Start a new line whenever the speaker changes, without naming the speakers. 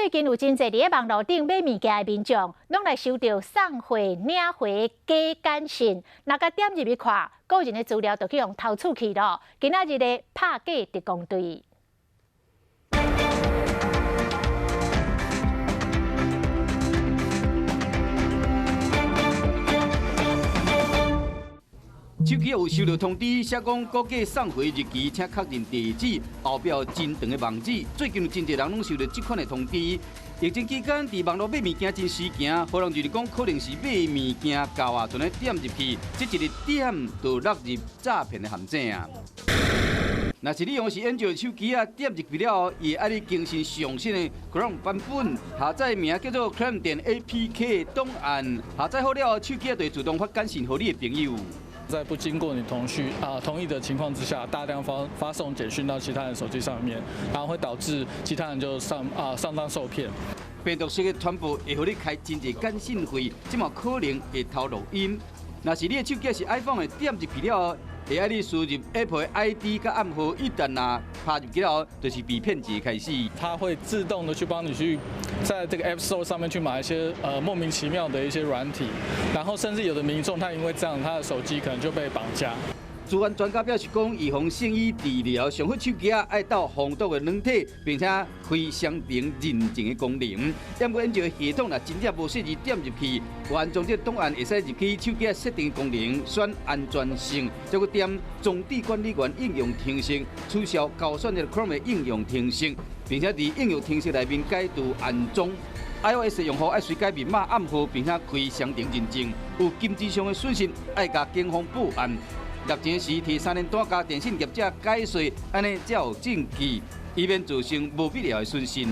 最近有真侪伫咧网络顶买物件的民众，拢来收到送货、领货假简讯，若甲点入去看，个人的资料就去用偷取去咯。今仔日咧拍假特工队。
手机有收到通知，写讲高价送货日期，请确认地址，后标真长的网址。最近有真侪人拢收到这款的通知。疫情期间，伫网络买物件真时行，好人就是讲可能是买物件到啊，就咧点入去，这一个点就落入诈骗的陷阱啊！ 若是你用的是安卓手机啊，点入去了后，伊会爱你更新上新的 Chrome 版本，下载名叫做 Chrome 点 APK 档案，下载好了后，手机就会自动发简讯给你的朋友。
在不经过你同意的情况之下，大量发送简讯到其他人手机上面，然后会导致其他人就上当受骗。
病毒式的传播会互你开真侪简讯会，即嘛可能会偷录音。若是你的手机是 iPhone 的，点入去了后，会爱你输入 Apple 的 ID 甲暗号，一旦拍入去了后，就是被骗集开始。
它会自动的去帮你去在这个 App Store 上面去买一些莫名其妙的一些软体，然后甚至有的民众他因为这样，他的手机可能就被绑架。
治安专家表示讲，预防胜于治疗，上好手机爱到防毒的软体，并且开双重认证的功能。点过安卓系统若真正无适宜点入去，完装这档案会使入去手机设定功能，选安全性，再个点总体管理员应用程式，取消高选的 Chrome 的应用程式，并且伫应用程式内面解除安装。 iOS 用户爱随改密码暗号，并且开双重认证，有金钱上的损失，爱甲警方报案。 入境时替3年单家电信业者解说，安尼才有证据，以免造成无必要的损失。